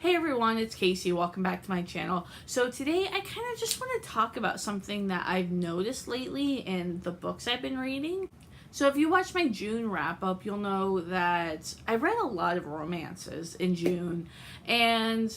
Hey everyone, it's Casey. Welcome back to my channel. So today I kind of just want to talk about something that I've noticed lately in the books I've been reading. So if you watch my June wrap up, you'll know that I read a lot of romances in June, and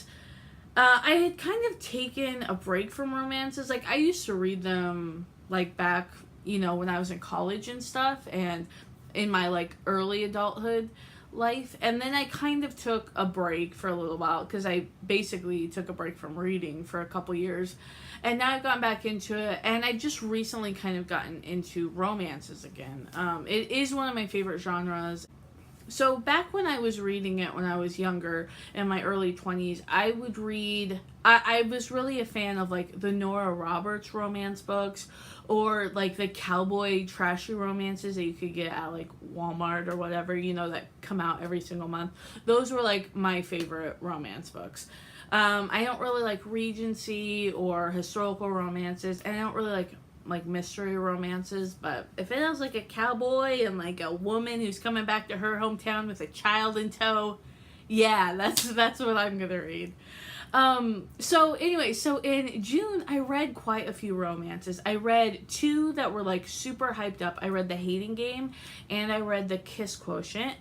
I had kind of taken a break from romances. Like I used to read them like back, when I was in college and stuff, and in my like early adulthood life, and then I kind of took a break for a little while because I basically took a break from reading for a couple years, and now I've gotten back into it, and I just recently kind of gotten into romances again. It is one of my favorite genres. So back when I was reading it when I was younger, in my early 20s, I would read, I was really a fan of like the Nora Roberts romance books, or like the cowboy trashy romances that you could get at like Walmart or whatever, that come out every single month. Those were like my favorite romance books. I don't really like Regency or historical romances, and I don't really like mystery romances, but if it has like a cowboy and like a woman who's coming back to her hometown with a child in tow, yeah, that's what I'm gonna read. So in June I read quite a few romances. I read two that were like super hyped up. I read The Hating Game and I read The Kiss Quotient.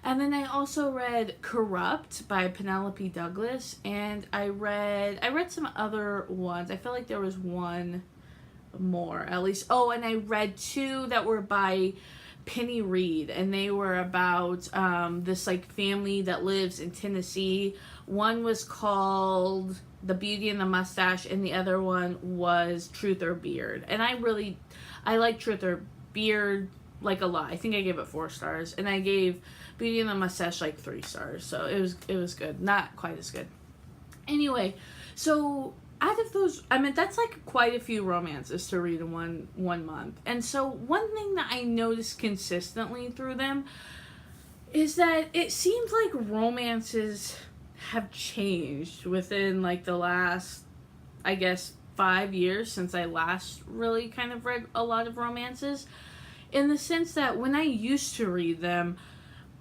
And then I also read Corrupt by Penelope Douglas, and I read some other ones. I feel like there was one more at least. Oh, and I read two that were by Penny Reed, and they were about this like family that lives in Tennessee. One was called The Beauty and the Mustache, and the other one was Truth or Beard. And I like Truth or Beard like a lot. I think I gave it 4 stars, and I gave Beauty and the Mustache like 3 stars. So it was good, not quite as good. Anyway, so out of those, that's like quite a few romances to read in one month. And so one thing that I noticed consistently through them is that it seems like romances have changed within like the last, I guess, 5 years since I last really kind of read a lot of romances, in the sense that when I used to read them,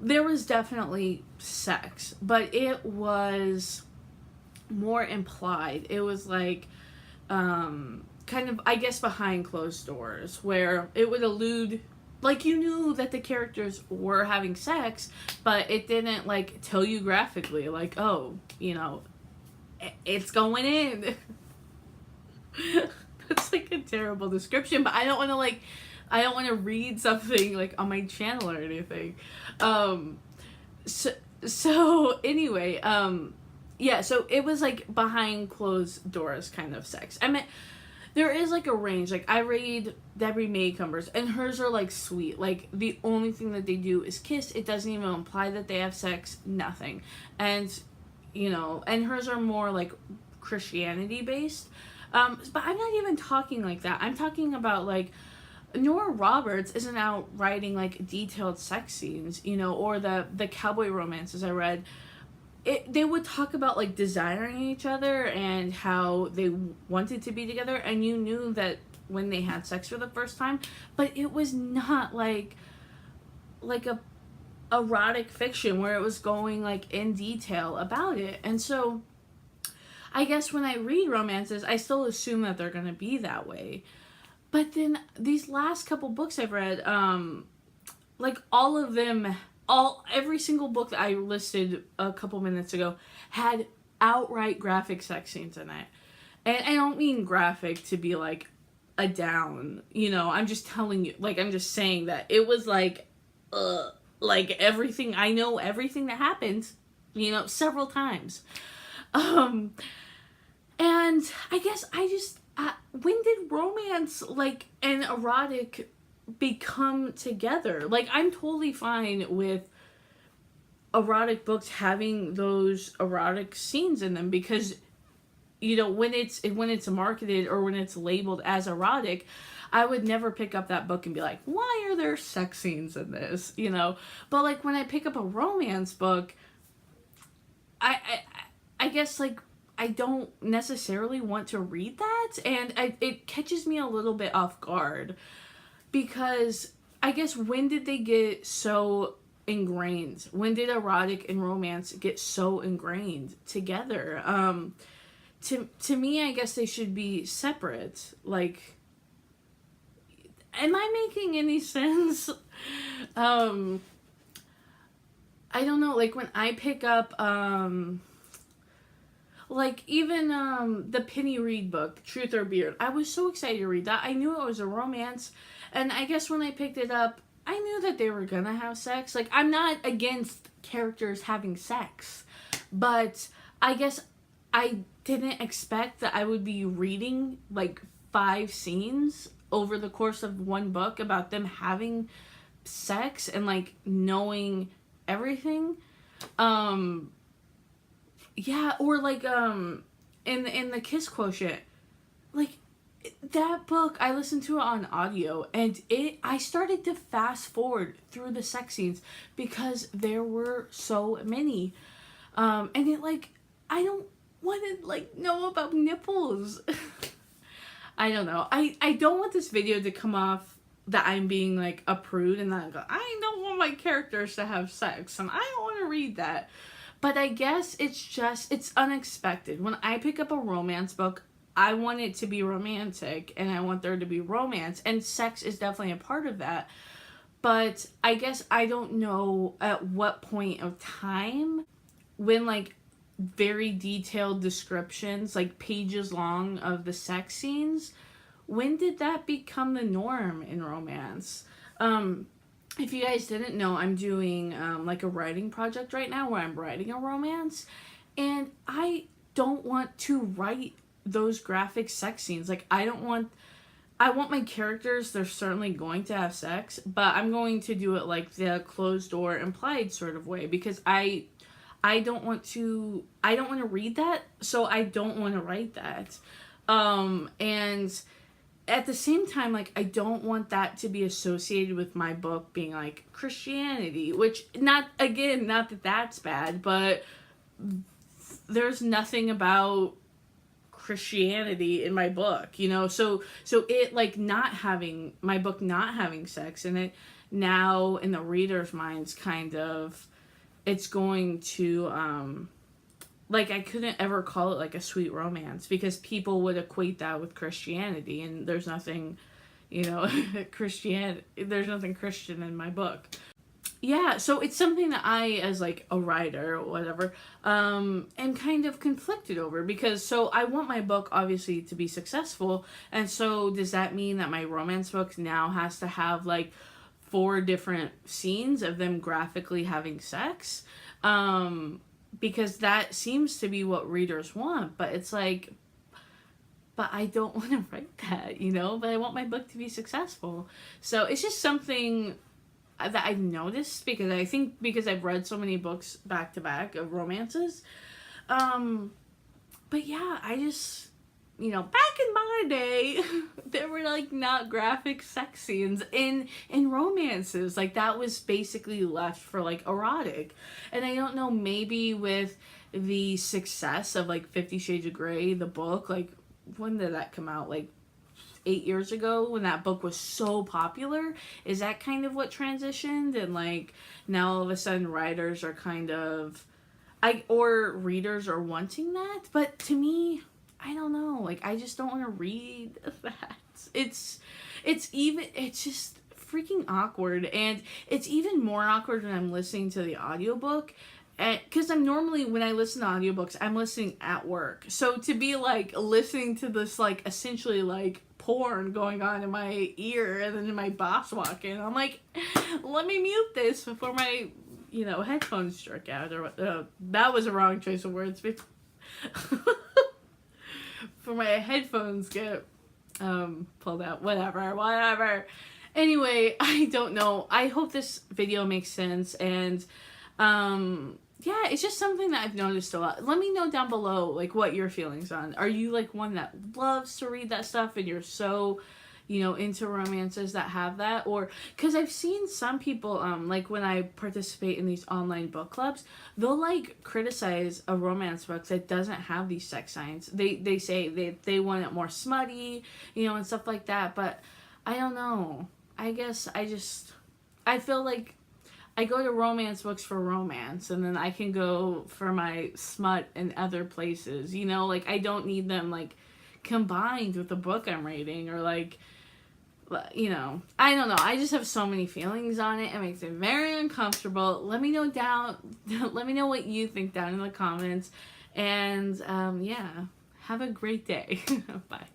there was definitely sex, but it was more implied. It was like kind of, I guess, behind closed doors, where it would allude, like, you knew that the characters were having sex, but it didn't like tell you graphically, like, oh, it's going in. That's like a terrible description, but I don't want to read something like on my channel or anything. So anyway, yeah, so it was like behind closed doors kind of sex. There is like a range. Like I read Debbie Maycomber's, and hers are like sweet. Like the only thing that they do is kiss. It doesn't even imply that they have sex. Nothing. And and hers are more like Christianity based. But I'm not even talking like that. I'm talking about like Nora Roberts isn't out writing like detailed sex scenes, or the cowboy romances I read. They would talk about like desiring each other and how they wanted to be together, and you knew that when they had sex for the first time, but it was not like a erotic fiction where it was going like in detail about it. And so I guess when I read romances, I still assume that they're going to be that way. But then these last couple books I've read, like all of them, every single book that I listed a couple minutes ago had outright graphic sex scenes in it. And I don't mean graphic to be like a down, I'm just telling you, like, I'm just saying that it was like everything, I know everything that happened, several times. And I guess when did romance, like, and erotic become together? Like, I'm totally fine with erotic books having those erotic scenes in them, because when it's marketed or when it's labeled as erotic, I would never pick up that book and be like, why are there sex scenes in this? But like when I pick up a romance book, I guess like I don't necessarily want to read that, and it catches me a little bit off guard, because I guess when did they get so ingrained? When did erotic and romance get so ingrained together? To me, I guess they should be separate. Like, am I making any sense? I don't know, like when I pick up like even the Penny Reed book, Truth or Beard, I was so excited to read that. I knew it was a romance, and I guess when I picked it up, I knew that they were gonna have sex. Like, I'm not against characters having sex, but I guess I didn't expect that I would be reading like 5 scenes over the course of one book about them having sex and like knowing everything. Yeah, or like in the Kiss Quotient, like that book, I listened to it on audio, and I started to fast forward through the sex scenes because there were so many. And it, like, I don't want to like know about nipples. I don't know. I don't want this video to come off that I'm being like a prude and that I don't want my characters to have sex and I don't want to read that. But I guess it's unexpected. When I pick up a romance book, I want it to be romantic and I want there to be romance, and sex is definitely a part of that. But I guess I don't know at what point of time when like very detailed descriptions, like pages long of the sex scenes, when did that become the norm in romance? If you guys didn't know, I'm doing like a writing project right now where I'm writing a romance, and I don't want to write those graphic sex scenes. Like, I want my characters, they're certainly going to have sex, but I'm going to do it like the closed door implied sort of way, because I don't want to read that, so I don't want to write that. And at the same time, like, I don't want that to be associated with my book being like Christianity, which not that that's bad, but there's nothing about Christianity in my book, you know? So it like my book not having sex in it, now in the reader's minds, kind of, it's going to, like, I couldn't ever call it like a sweet romance because people would equate that with Christianity, and there's nothing, you know, there's nothing Christian in my book. Yeah, so it's something that I, as like a writer or whatever, am kind of conflicted over, because so I want my book obviously to be successful, and so does that mean that my romance book now has to have like 4 different scenes of them graphically having sex? Because that seems to be what readers want, but it's like, but I don't want to write that, you know, but I want my book to be successful. So it's just something that I've noticed, because I think because I've read so many books back to back of romances. But yeah, I just, you know, back in my day, there were like not graphic sex scenes in romances. Like, that was basically left for like erotic. And I don't know, maybe with the success of like 50 Shades of Grey, the book, like, when did that come out? Like 8 years ago, when that book was so popular? Is that kind of what transitioned? And like now all of a sudden writers are kind of, or readers are wanting that? But to me, I don't know. Like, I just don't want to read that. It's just freaking awkward. And it's even more awkward when I'm listening to the audiobook. Because I'm normally, when I listen to audiobooks, I'm listening at work. So to be like listening to this like essentially like porn going on in my ear, and then my boss walk in, I'm like, let me mute this before my, you know, headphones jerk out, or what. That was a wrong choice of words. For my headphones get pulled out. Whatever. Anyway, I don't know. I hope this video makes sense, and yeah, it's just something that I've noticed a lot. Let me know down below, like, what your feelings on. Are you like one that loves to read that stuff and you're so, you know, into romances that have that? Or, because I've seen some people, like when I participate in these online book clubs, they'll like criticize a romance book that doesn't have these sex signs. They say they want it more smutty, you know, and stuff like that. But I don't know. I guess I feel like I go to romance books for romance, and then I can go for my smut in other places. You know, like I don't need them like combined with the book I'm reading, or like, you know, I don't know. I just have so many feelings on it. It makes it very uncomfortable. Let me know let me know what you think down in the comments. And yeah, have a great day. Bye.